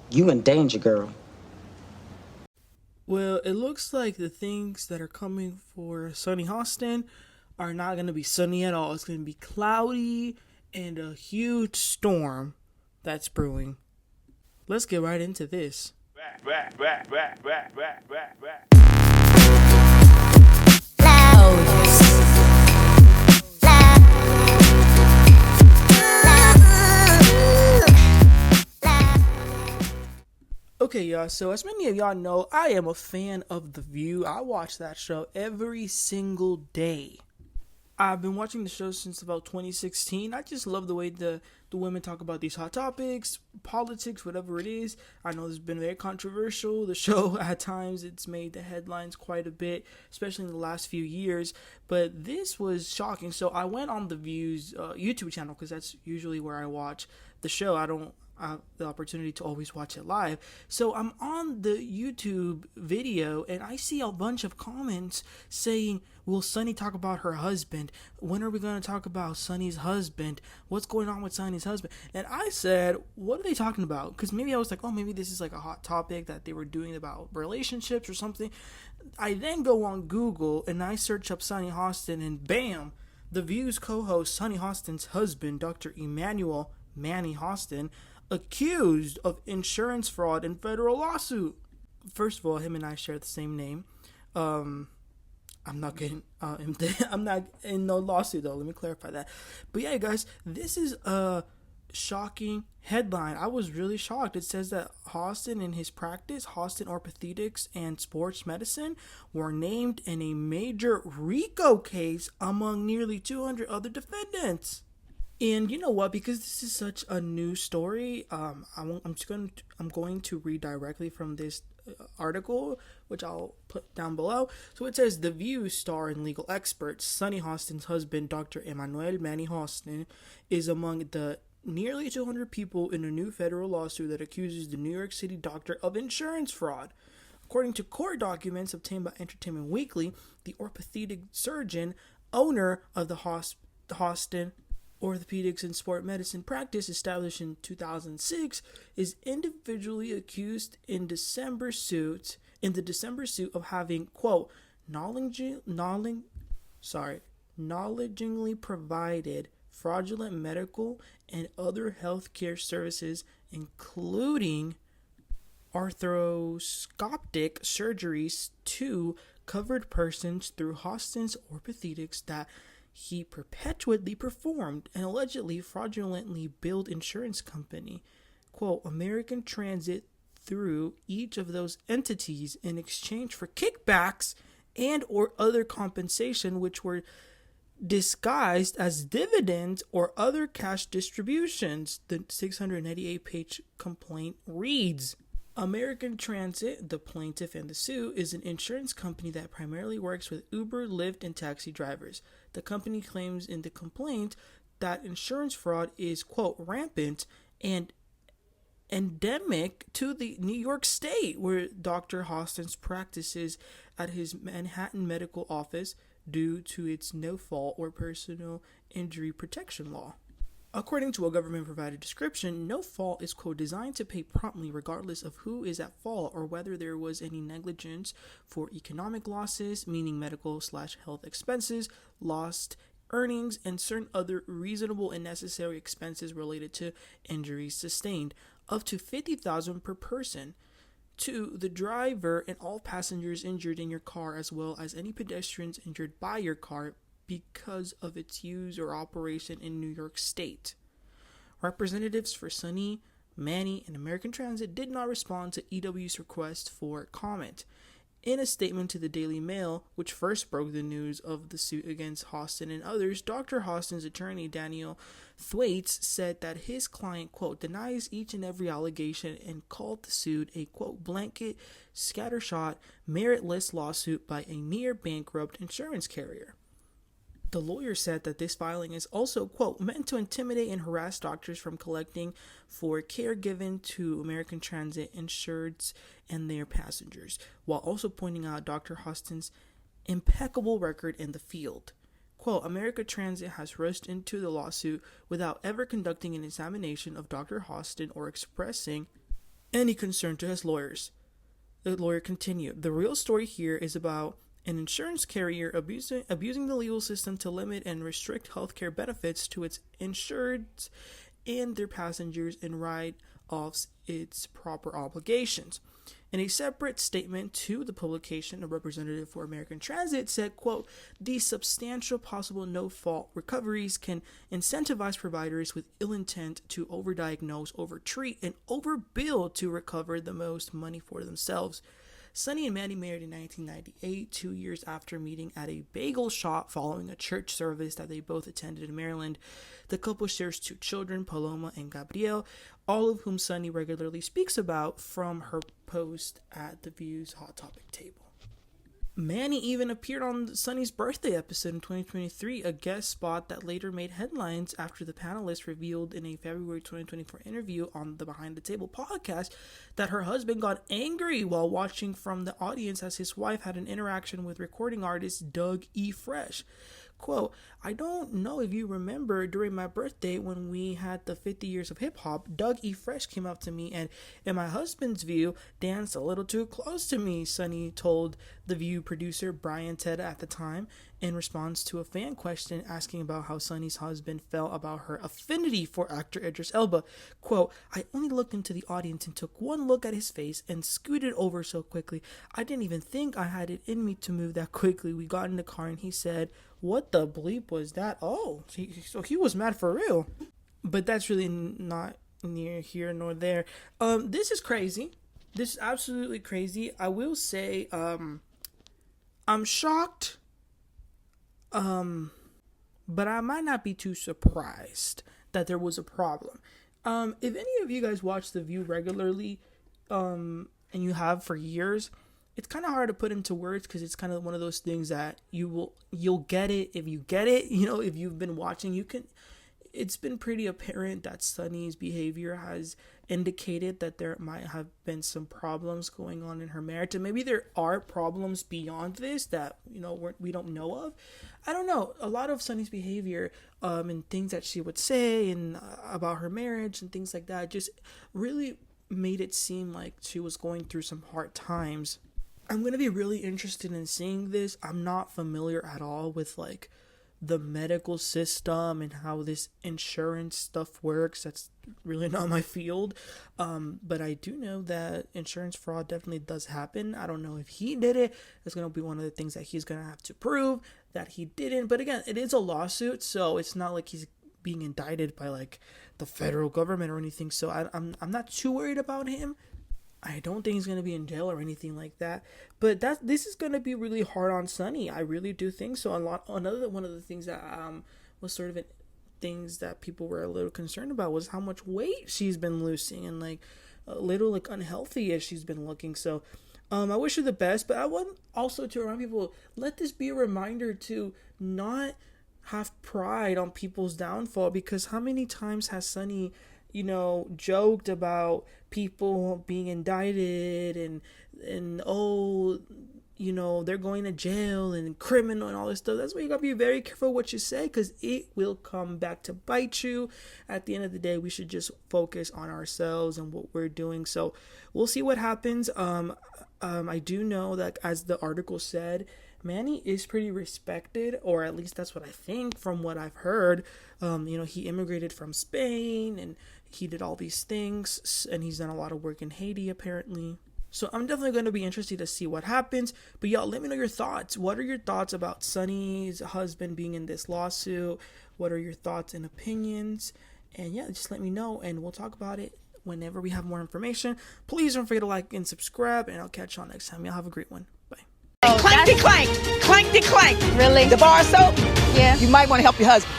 You in danger, girl. Well, it looks like the things that are coming for sunny Hostin are not going to be sunny at all. It's going to be cloudy and a huge storm that's brewing. Let's get right into this. Okay, y'all, so as many of y'all know, I am a fan of The View. I watch that show every single day. I've been watching the show since about 2016. I just love the way the women talk about these hot topics, politics, whatever it is. I know it's been very controversial. The show, at times, it's made the headlines quite a bit, especially in the last few years. But this was shocking. So I went on The View's YouTube channel because that's usually where I watch the show. I don't have the opportunity to always watch it live. So I'm on the YouTube video and I see a bunch of comments saying, will Sunny talk about her husband? When are we going to talk about Sunny's husband? What's going on with Sunny's husband? And I said, what are they talking about? Because maybe I was like, oh, maybe this is like a hot topic that they were doing about relationships or something. I then go on Google and I search up Sunny Hostin and bam, The View's co-host Sunny Hostin's husband, Dr. Emmanuel Manny Hostin, accused of insurance fraud in federal lawsuit. First of all, him and I share the same name. Um, I'm not getting. I'm not in no lawsuit though. Let me clarify that. But yeah, guys, this is a shocking headline. I was really shocked. It says that Hostin and his practice, Hostin Orthopedics and Sports Medicine, were named in a major RICO case among nearly 200 other defendants. And you know what? Because this is such a new story, I'm going to read directly from this article, which I'll put down below. So it says The View star and legal expert Sunny Hostin's husband, Dr. Emmanuel Manny Hostin, is among the nearly 200 people in a new federal lawsuit that accuses the New York City doctor of insurance fraud. According to court documents obtained by Entertainment Weekly, the orthopedic surgeon, owner of the Hostin Orthopedics and Sport Medicine practice, established in 2006, is individually accused in the December suit of having, quote, knowledgeably provided fraudulent medical and other healthcare services, including arthroscopic surgeries to covered persons through Hostin's Orthopedics that he perpetually performed and allegedly fraudulently billed insurance company, quote, American Transit through each of those entities in exchange for kickbacks and or other compensation which were disguised as dividends or other cash distributions, the 698-page complaint reads. American Transit, the plaintiff in the suit, is an insurance company that primarily works with Uber, Lyft, and taxi drivers. The company claims in the complaint that insurance fraud is, quote, rampant and endemic to the New York State, where Dr. Hostin's practices at his Manhattan medical office due to its no fault or personal injury protection law. According to a government-provided description, no fault is, quote, designed to pay promptly regardless of who is at fault or whether there was any negligence for economic losses, meaning medical/health expenses, lost earnings, and certain other reasonable and necessary expenses related to injuries sustained, up to $50,000 per person, to the driver and all passengers injured in your car, as well as any pedestrians injured by your car because of its use or operation in New York State. Representatives for Sunny, Manny, and American Transit did not respond to EW's request for comment. In a statement to the Daily Mail, which first broke the news of the suit against Hostin and others, Dr. Hostin's attorney, Daniel Thwaites, said that his client, quote, denies each and every allegation and called the suit a, quote, blanket, scattershot, meritless lawsuit by a near-bankrupt insurance carrier. The lawyer said that this filing is also, quote, meant to intimidate and harass doctors from collecting for care given to American Transit insureds and their passengers, while also pointing out Dr. Hostin's impeccable record in the field. Quote, American Transit has rushed into the lawsuit without ever conducting an examination of Dr. Hostin or expressing any concern to his lawyers. The lawyer continued, "The real story here is about an insurance carrier abusing the legal system to limit and restrict healthcare benefits to its insureds and their passengers and write-offs its proper obligations." In a separate statement to the publication, a representative for American Transit said, quote, "These substantial possible no-fault recoveries can incentivize providers with ill intent to overdiagnose, overtreat, and overbill to recover the most money for themselves." Sonny and Manny married in 1998, 2 years after meeting at a bagel shop following a church service that they both attended in Maryland. The couple shares 2 children, Paloma and Gabriel, all of whom Sonny regularly speaks about from her post at The View's Hot Topic table. Manny even appeared on Sonny's birthday episode in 2023, a guest spot that later made headlines after the panelists revealed in a February 2024 interview on the Behind the Table podcast that her husband got angry while watching from the audience as his wife had an interaction with recording artist Doug E. Fresh. Quote, "I don't know if you remember during my birthday when we had the 50 years of hip hop, Doug E. Fresh came up to me and, in my husband's view, danced a little too close to me," Sonny told The View producer Brian Ted at the time in response to a fan question asking about how Sonny's husband felt about her affinity for actor Idris Elba. Quote, "I only looked into the audience and took one look at his face and scooted over so quickly. I didn't even think I had it in me to move that quickly. We got in the car and he said, 'What the bleep was that?' Oh, so he was mad for real." But that's really not near here nor there. This is crazy. This is absolutely crazy. I will say, I'm shocked. But I might not be too surprised that there was a problem. If any of you guys watch The View regularly, and you have for years, it's kind of hard to put into words because it's kind of one of those things that you'll get it if you get it. You know, if you've been watching, it's been pretty apparent that Sonny's behavior has indicated that there might have been some problems going on in her marriage, and maybe there are problems beyond this that, you know, we don't know of. I don't know. A lot of Sonny's behavior and things that she would say and about her marriage and things like that just really made it seem like she was going through some hard times. I'm going to be really interested in seeing this. I'm not familiar at all with like the medical system and how this insurance stuff works. That's really not my field. But I do know that insurance fraud definitely does happen. I don't know if he did it. It's going to be one of the things that he's going to have to prove that he didn't. But again, it is a lawsuit, so it's not like he's being indicted by like the federal government or anything. So I'm not too worried about him. I don't think he's going to be in jail or anything like that. But this is going to be really hard on Sonny. I really do think so. Another one of the things that was sort of things that people were a little concerned about was how much weight she's been losing and like a little like unhealthy as she's been looking. So I wish her the best, but I want also to remind people, let this be a reminder to not have pride on people's downfall, because how many times has Sonny, you know, joked about people being indicted and oh, you know, they're going to jail and criminal and all this stuff. That's why you gotta be very careful what you say, because it will come back to bite you. At the end of the day, we should just focus on ourselves and what we're doing. So we'll see what happens. I do know that, as the article said, Manny is pretty respected, or at least that's what I think from what I've heard. You know, he immigrated from Spain and he did all these things, and he's done a lot of work in Haiti apparently. So I'm definitely going to be interested to see what happens. But y'all, let me know your thoughts. What are your thoughts about Sonny's husband being in this lawsuit? What are your thoughts and opinions? And yeah, just let me know and we'll talk about it whenever we have more information. Please don't forget to like and subscribe, and I'll catch y'all next time. Y'all have a great one. Bye. Clank-de-clank, clank-de-clank. Really? The bar soap? Yeah. You might want to help your husband.